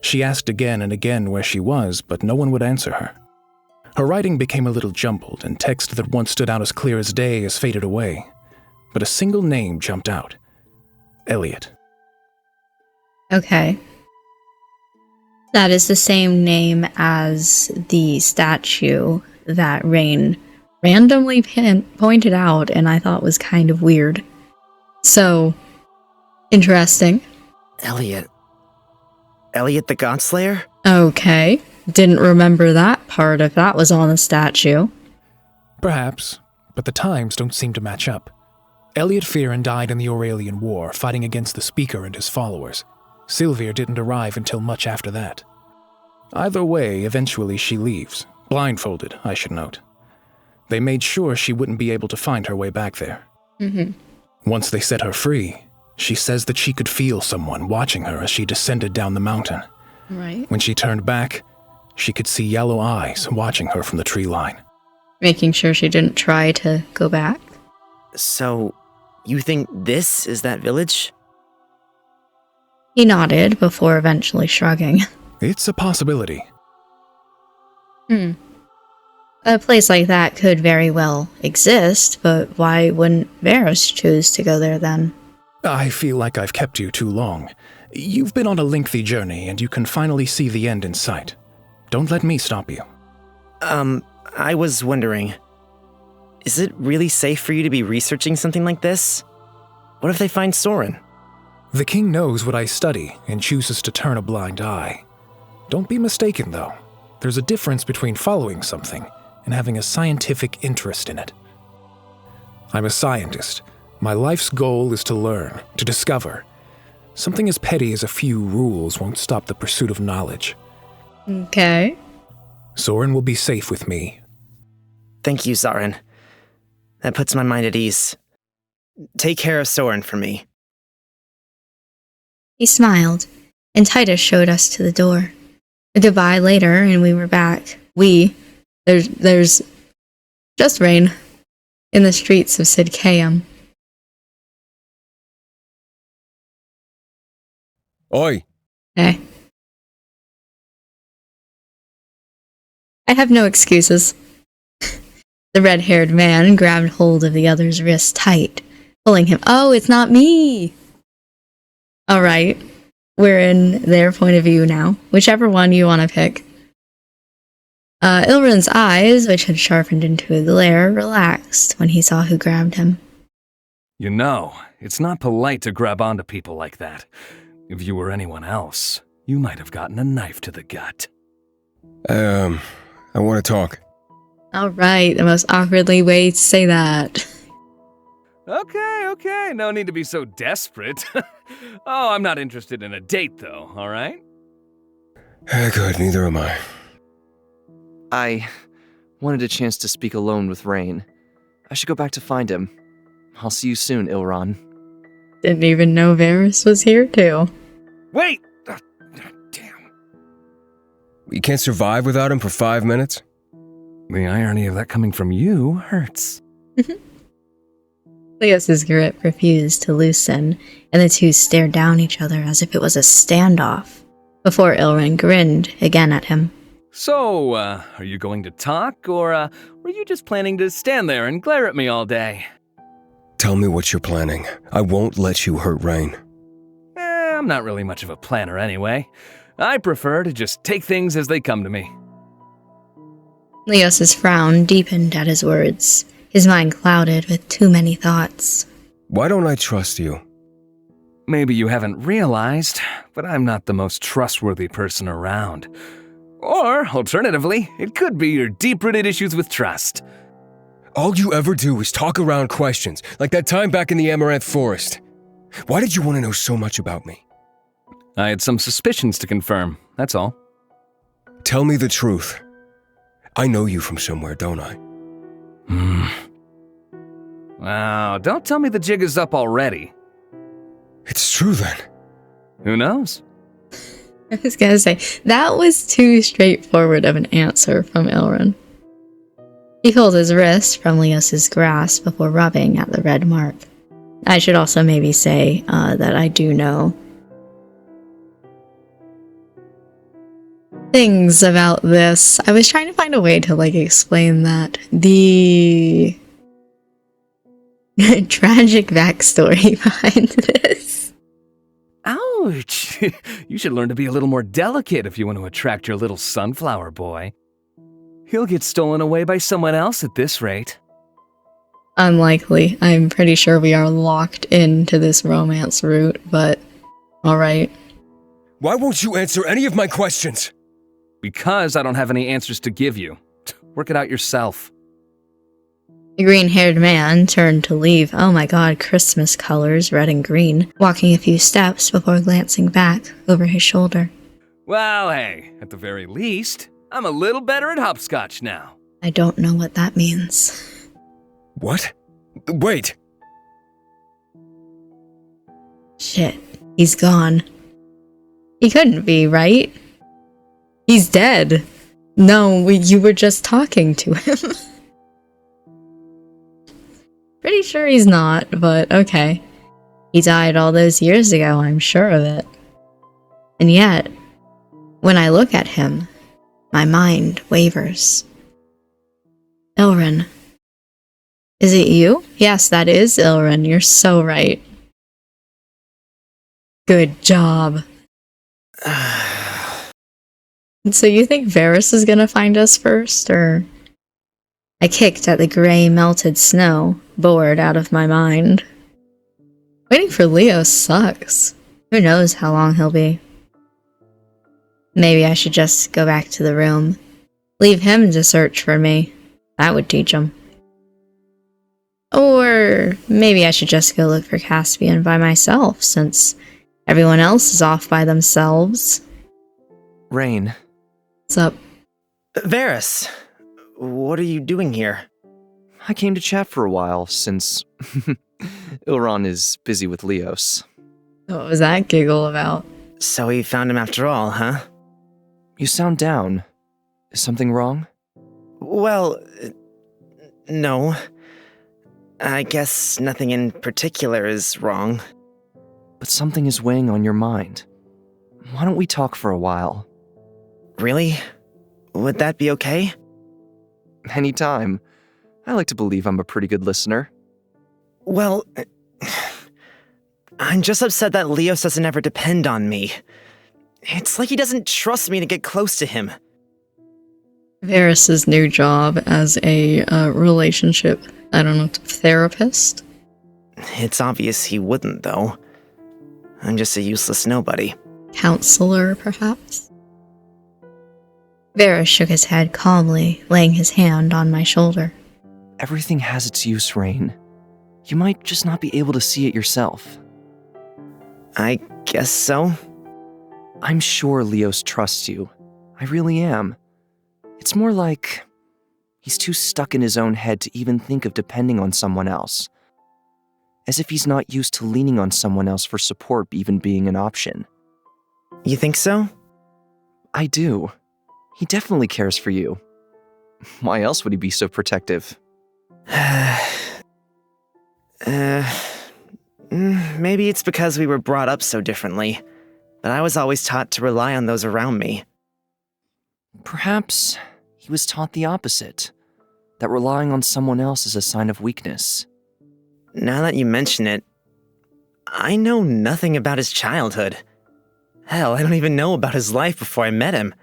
S6: She asked again and again where she was, but no one would answer her. Her writing became a little jumbled, and text that once stood out as clear as day has faded away. But a single name jumped out. Elliot.
S1: Okay. That is the same name as the statue that Rain randomly pointed out and I thought was kind of weird. So, interesting.
S3: Elliot. Elliot the Godslayer?
S1: Okay. Didn't remember that part if that was on the statue.
S6: Perhaps, but the times don't seem to match up. Elliot Fearon died in the Aurelian War, fighting against the Speaker and his followers. Sylvia didn't arrive until much after that. Either way, eventually she leaves. Blindfolded, I should note. They made sure she wouldn't be able to find her way back there. Once they set her free, she says that she could feel someone watching her as she descended down the mountain.
S1: Right.
S6: When she turned back, she could see yellow eyes watching her from the tree line.
S1: Making sure she didn't try to go back.
S3: So, you think this is that village?
S1: He nodded before eventually shrugging.
S6: It's a possibility.
S1: A place like that could very well exist, but why wouldn't Varus choose to go there then?
S6: I feel like I've kept you too long. You've been on a lengthy journey, and you can finally see the end in sight. Don't let me stop you.
S3: I was wondering, is it really safe for you to be researching something like this? What if they find Soren?
S6: The king knows what I study and chooses to turn a blind eye. Don't be mistaken, though. There's a difference between following something and having a scientific interest in it. I'm a scientist. My life's goal is to learn, to discover. Something as petty as a few rules won't stop the pursuit of knowledge.
S1: Okay.
S6: Soren will be safe with me.
S3: Thank you, Zarin. That puts my mind at ease. Take care of Soren for me.
S1: He smiled, and Titus showed us to the door. A goodbye later, and we were back. There's just Rain in the streets of Sidcaeum.
S4: Oi!
S1: Hey. I have no excuses. The red-haired man grabbed hold of the other's wrist tight, pulling him. Oh, it's not me! Alright. We're in their point of view now. Whichever one you want to pick. Ilrin's eyes, which had sharpened into a glare, relaxed when he saw who grabbed him.
S5: You know, it's not polite to grab onto people like that. If you were anyone else, you might have gotten a knife to the gut.
S4: I want to talk.
S1: Alright, the most awkwardly way to say that.
S5: Okay, no need to be so desperate. Oh, I'm not interested in a date, though, alright?
S4: Good, neither am I.
S7: I wanted a chance to speak alone with Rain. I should go back to find him. I'll see you soon, Ilron.
S1: Didn't even know Varus was here, too.
S5: Wait! Damn.
S4: You can't survive without him for 5 minutes?
S5: The irony of that coming from you hurts.
S1: Leos's grip refused to loosen, and the two stared down each other as if it was a standoff, before Ilrin grinned again at him.
S5: So, are you going to talk, or were you just planning to stand there and glare at me all day?
S4: Tell me what you're planning. I won't let you hurt Rain.
S5: I'm not really much of a planner anyway. I prefer to just take things as they come to me.
S1: Leos's frown deepened at his words, his mind clouded with too many thoughts.
S4: Why don't I trust you?
S5: Maybe you haven't realized, but I'm not the most trustworthy person around. Or, alternatively, it could be your deep-rooted issues with trust.
S4: All you ever do is talk around questions, like that time back in the Amaranth Forest. Why did you want to know so much about me?
S5: I had some suspicions to confirm, that's all.
S4: Tell me the truth. I know you from somewhere, don't I?
S5: Wow, don't tell me the jig is up already.
S4: It's true then.
S5: Who knows?
S1: I was gonna say, that was too straightforward of an answer from Ilrin. He pulled his wrist from Leos's grasp before rubbing at the red mark. I should also maybe say that I do know things about this. I was trying to find a way to like explain that. The tragic backstory behind this.
S5: Ouch! You should learn to be a little more delicate if you want to attract your little sunflower boy. He'll get stolen away by someone else at this rate.
S1: Unlikely. I'm pretty sure we are locked into this romance route, but alright.
S4: Why won't you answer any of my questions?
S5: Because I don't have any answers to give you. Work it out yourself.
S1: The green-haired man turned to leave. Oh my god, Christmas colors, red and green, walking a few steps before glancing back over his shoulder.
S5: Well, hey, at the very least, I'm a little better at hopscotch now.
S1: I don't know what that means.
S4: What? Wait!
S1: Shit, he's gone. He couldn't be, right? He's dead. No, you were just talking to him. Pretty sure he's not, but okay. He died all those years ago, I'm sure of it. And yet, when I look at him, my mind wavers. Ilrin. Is it you? Yes, that is Ilrin. You're so right. Good job. So you think Varys is gonna find us first, or...? I kicked at the gray melted snow, bored out of my mind. Waiting for Leo sucks. Who knows how long he'll be. Maybe I should just go back to the room. Leave him to search for me. That would teach him. Or maybe I should just go look for Caspian by myself, since everyone else is off by themselves.
S7: Rain.
S1: What's up?
S3: Varys, what are you doing here?
S7: I came to chat for a while, since Ilron is busy with Leos.
S1: What was that giggle about?
S3: So you found him after all, huh?
S7: You sound down. Is something wrong?
S3: Well, no. I guess nothing in particular is wrong.
S7: But something is weighing on your mind. Why don't we talk for a while?
S3: Really? Would that be okay?
S7: Anytime. I like to believe I'm a pretty good listener.
S3: Well, I'm just upset that Leos doesn't ever depend on me. It's like he doesn't trust me to get close to him.
S1: Varys' new job as a relationship, I don't know, therapist?
S3: It's obvious he wouldn't, though. I'm just a useless nobody.
S1: Counselor, perhaps? Varys shook his head calmly, laying his hand on my shoulder.
S7: Everything has its use, Rain. You might just not be able to see it yourself.
S3: I guess so.
S7: I'm sure Leos trusts you. I really am. It's more like he's too stuck in his own head to even think of depending on someone else. As if he's not used to leaning on someone else for support even being an option.
S3: You think so?
S7: I do. He definitely cares for you. Why else would he be so protective?
S3: Maybe it's because we were brought up so differently, but I was always taught to rely on those around me.
S7: Perhaps he was taught the opposite, that relying on someone else is a sign of weakness.
S3: Now that you mention it, I know nothing about his childhood. Hell, I don't even know about his life before I met him.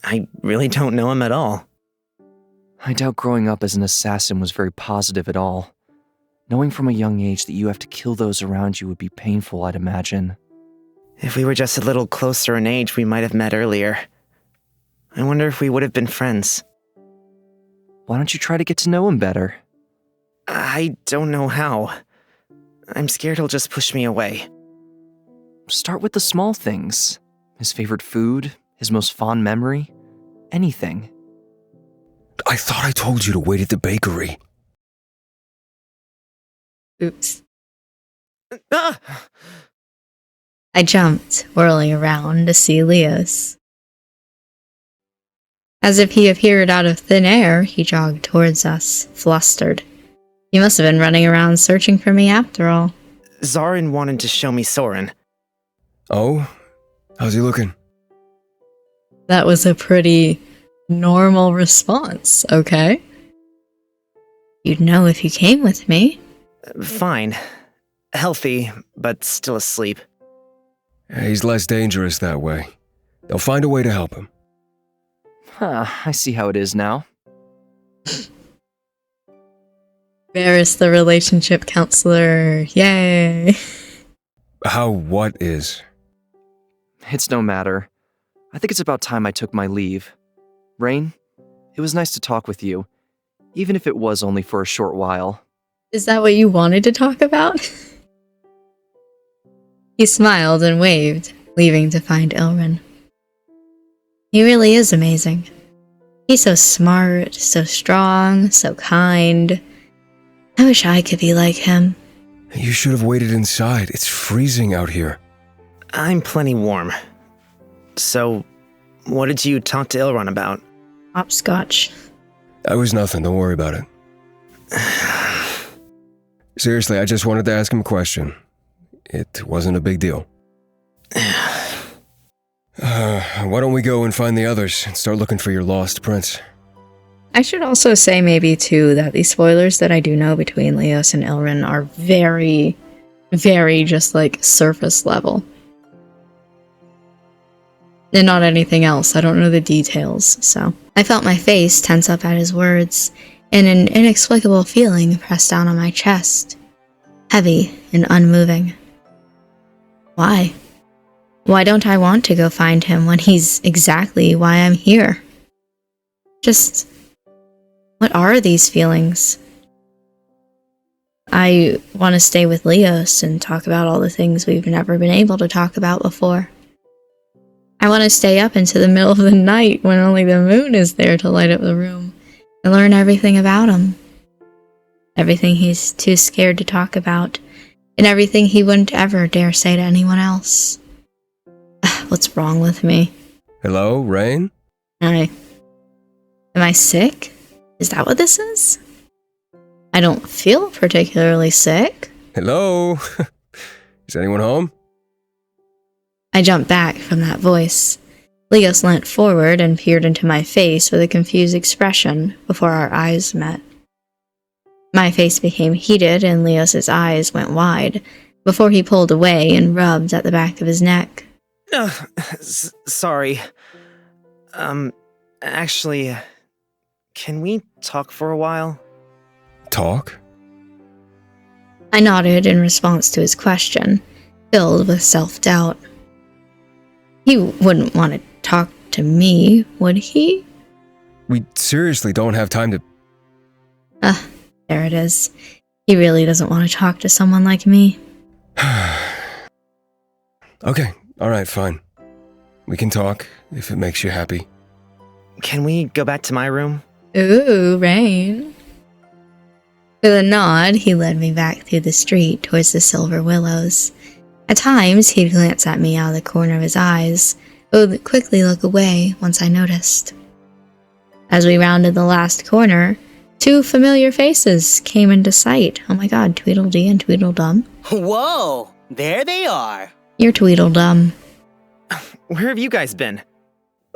S3: I really don't know him at all.
S7: I doubt growing up as an assassin was very positive at all. Knowing from a young age that you have to kill those around you would be painful, I'd imagine.
S3: If we were just a little closer in age, we might have met earlier. I wonder if we would have been friends.
S7: Why don't you try to get to know him better?
S3: I don't know how. I'm scared he'll just push me away.
S7: Start with the small things. His favorite food, his most fond memory, anything.
S4: I thought I told you to wait at the bakery.
S1: Oops.
S3: Ah!
S1: I jumped, whirling around to see Leos. As if he appeared out of thin air, he jogged towards us, flustered. He must have been running around searching for me after all.
S3: Zarin wanted to show me Soren.
S4: Oh? How's he looking?
S1: That was a pretty normal response, okay? You'd know if you came with me.
S3: Fine. Healthy, but still asleep.
S4: He's less dangerous that way. They'll find a way to help him.
S7: I see how it is now.
S1: Varys, the relationship counselor. Yay.
S4: How what is?
S7: It's no matter. I think it's about time I took my leave. Rain, it was nice to talk with you, even if it was only for a short while.
S1: Is that what you wanted to talk about? He smiled and waved, leaving to find Ilrin. He really is amazing. He's so smart, so strong, so kind. I wish I could be like him.
S4: You should have waited inside. It's freezing out here.
S3: I'm plenty warm. So, what did you talk to Ilron about?
S1: Hopscotch.
S4: That was nothing. Don't worry about it. Seriously, I just wanted to ask him a question. It wasn't a big deal. Why don't we go and find the others and start looking for your lost prince?
S1: I should also say maybe too that the spoilers that I do know between Leos and Ilrin are very, very just like surface level. And not anything else. I don't know the details, so. I felt my face tense up at his words, and an inexplicable feeling pressed down on my chest. Heavy and unmoving. Why? Why don't I want to go find him when he's exactly why I'm here? Just, what are these feelings? I want to stay with Leos and talk about all the things we've never been able to talk about before. I want to stay up into the middle of the night when only the moon is there to light up the room and learn everything about him. Everything he's too scared to talk about, and everything he wouldn't ever dare say to anyone else. What's wrong with me?
S4: Hello, Rain?
S1: Am I sick? Is that what this is? I don't feel particularly sick.
S4: Hello? Is anyone home?
S1: I jumped back from that voice. Leos leant forward and peered into my face with a confused expression before our eyes met. My face became heated and Leos's eyes went wide before he pulled away and rubbed at the back of his neck.
S3: Sorry. Actually, can we talk for a while?
S4: Talk?
S1: I nodded in response to his question, filled with self-doubt. He wouldn't want to talk to me, would he?
S4: We seriously don't have time to...
S1: There it is. He really doesn't want to talk to someone like me.
S4: Okay, alright, fine. We can talk, if it makes you happy.
S3: Can we go back to my room?
S1: Ooh, Rain. With a nod, he led me back through the street towards the Silver Willows. At times, he'd glance at me out of the corner of his eyes, but would quickly look away once I noticed. As we rounded the last corner, two familiar faces came into sight. Oh my god, Tweedledee and Tweedledum.
S10: Whoa, there they are.
S1: You're Tweedledum.
S3: Where have you guys been?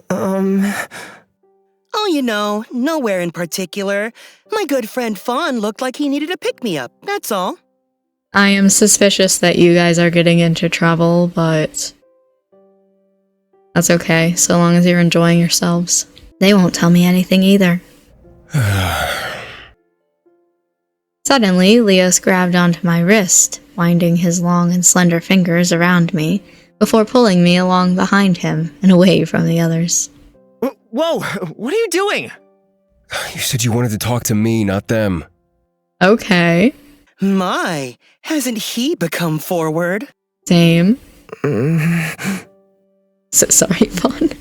S10: Oh, you know, nowhere in particular. My good friend Fawn looked like he needed a pick-me-up, that's all.
S1: I am suspicious that you guys are getting into trouble, but that's okay, so long as you're enjoying yourselves. They won't tell me anything either. Suddenly, Leos grabbed onto my wrist, winding his long and slender fingers around me, before pulling me along behind him and away from the others.
S3: Whoa! What are you doing?
S4: You said you wanted to talk to me, not them.
S1: Okay.
S10: My, hasn't he become forward?
S1: Same. So sorry, Fawn.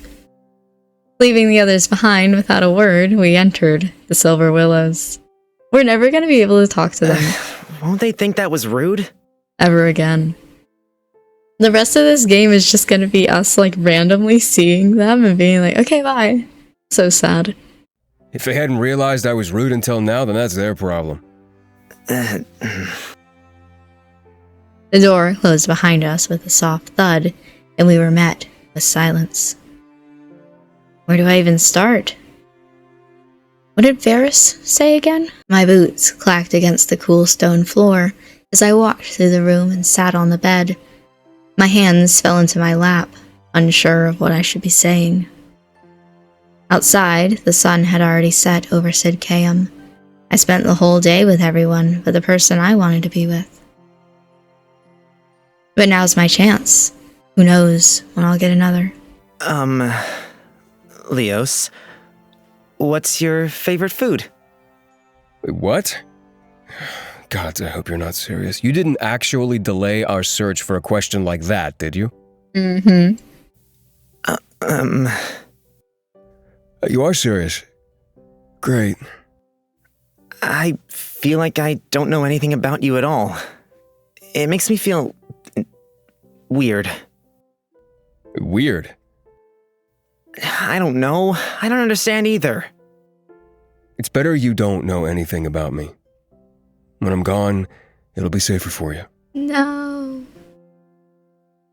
S1: Leaving the others behind without a word, we entered the Silver Willows. We're never going to be able to talk to them.
S3: Won't they think that was rude?
S1: Ever again. The rest of this game is just going to be us, like, randomly seeing them and being like, okay, bye. So sad.
S4: If they hadn't realized I was rude until now, then that's their problem.
S1: The door closed behind us with a soft thud, and we were met with silence. Where do I even start? What did Varys say again? My boots clacked against the cool stone floor as I walked through the room and sat on the bed. My hands fell into my lap, unsure of what I should be saying. Outside, the sun had already set over Sidcaeum. I spent the whole day with everyone but the person I wanted to be with. But now's my chance. Who knows when I'll get another.
S3: Leos, what's your favorite food?
S4: Wait, what? God, I hope you're not serious. You didn't actually delay our search for a question like that, did you?
S1: Mm-hmm.
S4: You are serious? Great.
S3: I feel like I don't know anything about you at all. It makes me feel weird.
S4: Weird?
S3: I don't know. I don't understand either.
S4: It's better you don't know anything about me. When I'm gone, it'll be safer for you.
S1: No.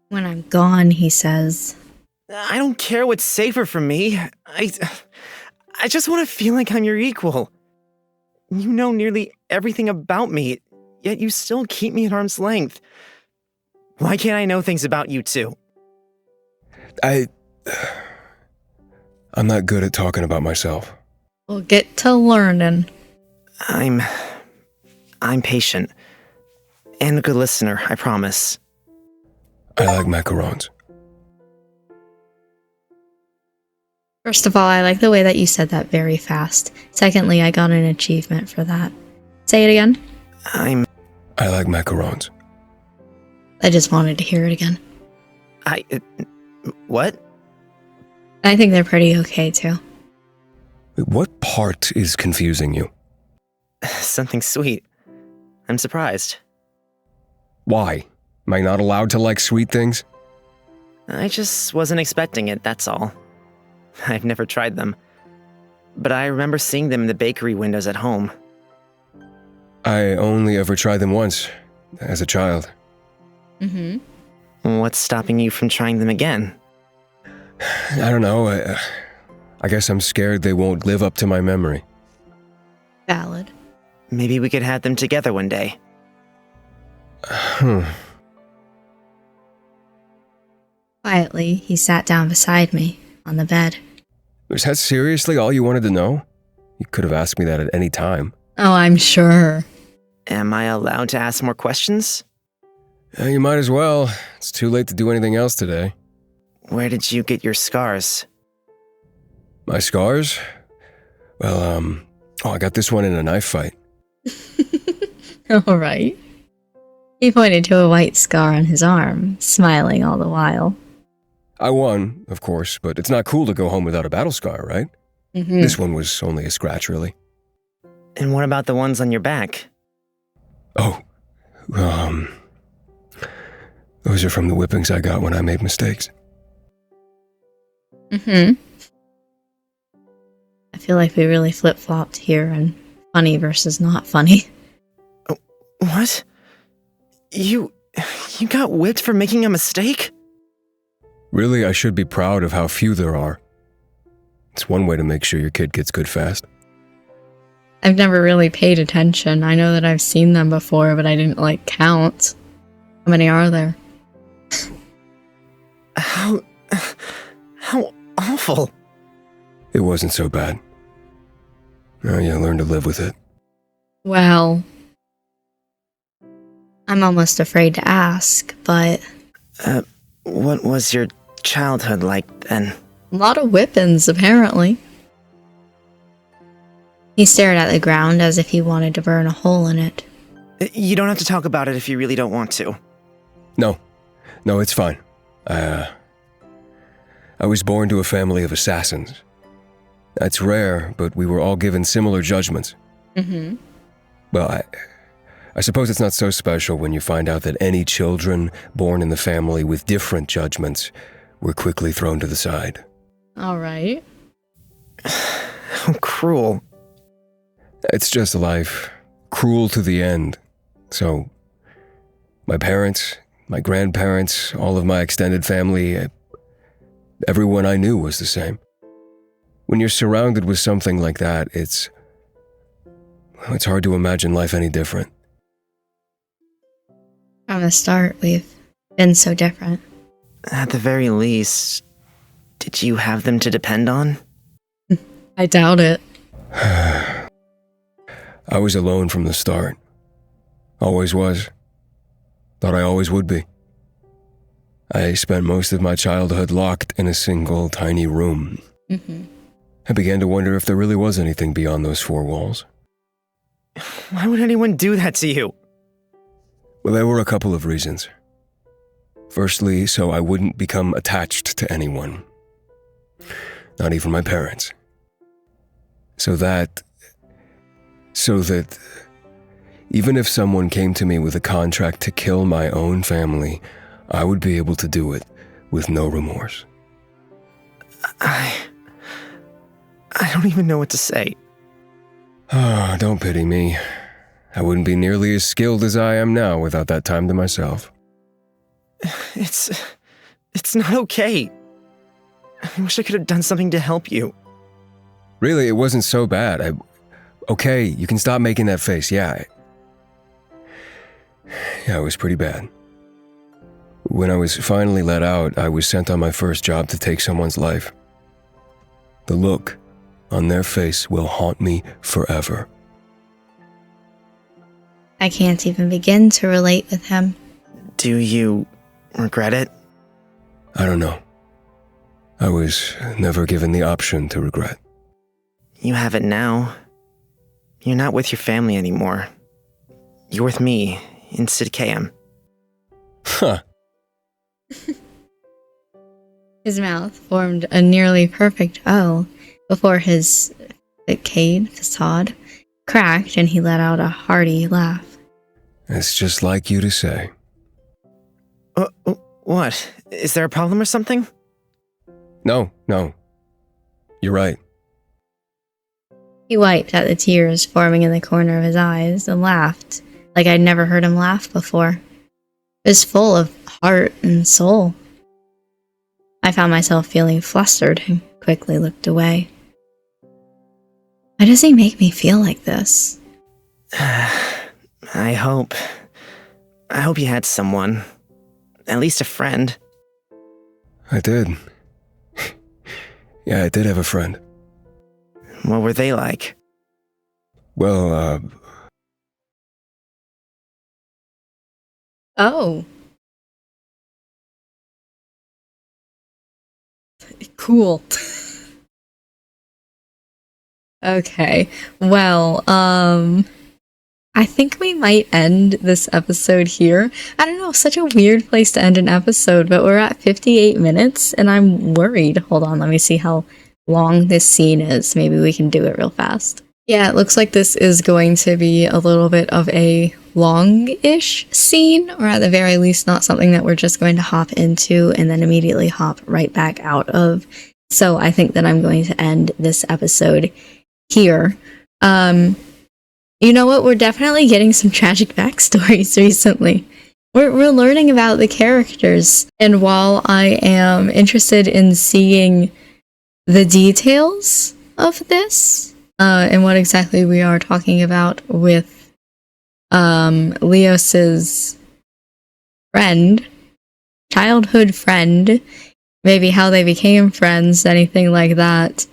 S1: When I'm gone, he says.
S3: I don't care what's safer for me. I just want to feel like I'm your equal. You know nearly everything about me, yet you still keep me at arm's length. Why can't I know things about you too?
S4: I'm not good at talking about myself.
S1: We'll get to learning.
S3: I'm patient. And a good listener, I promise.
S4: I like macarons.
S1: First of all, I like the way that you said that very fast. Secondly, I got an achievement for that. Say it again.
S4: I like macarons.
S1: I just wanted to hear it again.
S3: What?
S1: I think they're pretty okay, too.
S4: What part is confusing you?
S3: Something sweet. I'm surprised.
S4: Why? Am I not allowed to like sweet things?
S3: I just wasn't expecting it, that's all. I've never tried them. But I remember seeing them in the bakery windows at home.
S4: I only ever tried them once, as a child.
S1: Mm-hmm.
S3: What's stopping you from trying them again?
S4: I don't know. I guess I'm scared they won't live up to my memory.
S1: Valid.
S3: Maybe we could have them together one day.
S1: Quietly, he sat down beside me on the bed.
S4: Was that seriously all you wanted to know? You could have asked me that at any time.
S1: Oh, I'm sure.
S3: Am I allowed to ask more questions?
S4: You might as well. It's too late to do anything else today.
S3: Where did you get your scars?
S4: My scars? Well, I got this one in a knife fight.
S1: All right. He pointed to a white scar on his arm, smiling all the while.
S4: I won, of course, but it's not cool to go home without a battle scar, right?
S1: Mm-hmm.
S4: This one was only a scratch, really.
S3: And what about the ones on your back?
S4: Oh, those are from the whippings I got when I made mistakes.
S1: Mm-hmm. I feel like we really flip-flopped here and funny versus not funny.
S3: What? You got whipped for making a mistake?
S4: Really, I should be proud of how few there are. It's one way to make sure your kid gets good fast.
S1: I've never really paid attention. I know that I've seen them before, but I didn't, count. How many are there?
S3: How awful.
S4: It wasn't so bad. You learn to live with it.
S1: Well, I'm almost afraid to ask, but...
S3: What was your childhood like then?
S1: A lot of whippings, apparently. He stared at the ground as if he wanted to burn a hole in it.
S3: You don't have to talk about it if you really don't want to.
S4: No, it's fine. I was born to a family of assassins. That's rare, but we were all given similar judgments.
S1: Mm-hmm.
S4: Well, I suppose it's not so special when you find out that any children born in the family with different judgments were quickly thrown to the side.
S1: All right.
S3: How cruel.
S4: It's just life. Cruel to the end. So, my parents, my grandparents, all of my extended family, everyone I knew was the same. When you're surrounded with something like that, it's hard to imagine life any different.
S1: From the start, we've been so different.
S3: At the very least, did you have them to depend on?
S1: I doubt it.
S4: I was alone from the start. Always was. Thought I always would be. I spent most of my childhood locked in a single tiny room. I began to wonder if there really was anything beyond those four walls.
S3: Why would anyone do that to you?
S4: Well, there were a couple of reasons. Firstly, so I wouldn't become attached to anyone. Not even my parents. So that even if someone came to me with a contract to kill my own family, I would be able to do it with no remorse.
S3: I don't even know what to say.
S4: Oh, don't pity me. I wouldn't be nearly as skilled as I am now without that time to myself.
S3: It's not okay. I wish I could have done something to help you.
S4: Really, it wasn't so bad. Okay, you can stop making that face. Yeah, it was pretty bad. When I was finally let out, I was sent on my first job to take someone's life. The look on their face will haunt me forever.
S1: I can't even begin to relate with him.
S3: Do you regret it?
S4: I don't know. I was never given the option to regret.
S3: You have it now. You're not with your family anymore. You're with me in Sidkayam.
S4: Huh.
S1: His mouth formed a nearly perfect O before his facade cracked and he let out a hearty laugh.
S4: It's just like you to say.
S3: What? Is there a problem or something?
S4: No. You're right.
S1: He wiped at the tears forming in the corner of his eyes and laughed like I'd never heard him laugh before. It was full of heart and soul. I found myself feeling flustered and quickly looked away. Why does he make me feel like this?
S3: I hope you had someone. At least a friend.
S4: I did. Yeah, I did have a friend.
S3: What were they like?
S4: Well,
S1: Oh. Cool. Okay. Well, I think we might end this episode here. I don't know, such a weird place to end an episode, but we're at 58 minutes and I'm worried. Hold on, let me see how long this scene is. Maybe we can do it real fast. Yeah, it looks like this is going to be a little bit of a long-ish scene, or at the very least not something that we're just going to hop into and then immediately hop right back out of. So I think that I'm going to end this episode here. You know what? We're definitely getting some tragic backstories recently. We're learning about the characters, and while I am interested in seeing the details of this, and what exactly we are talking about with Leos's friend, childhood friend, maybe how they became friends, anything like that.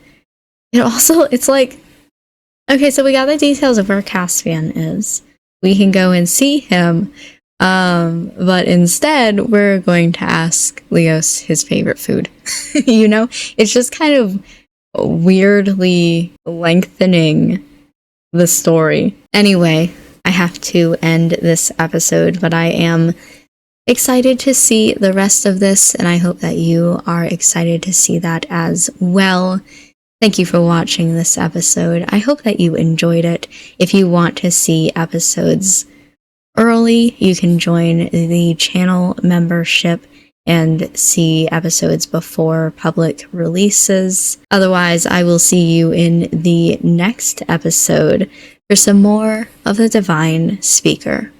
S1: It's like, okay, so we got the details of where Caspian is. We can go and see him, but instead we're going to ask Leos his favorite food. It's just kind of weirdly lengthening the story. Anyway, I have to end this episode, but I am excited to see the rest of this, and I hope that you are excited to see that as well. Thank you for watching this episode. I hope that you enjoyed it. If you want to see episodes early, you can join the channel membership and see episodes before public releases. Otherwise, I will see you in the next episode for some more of the Divine Speaker.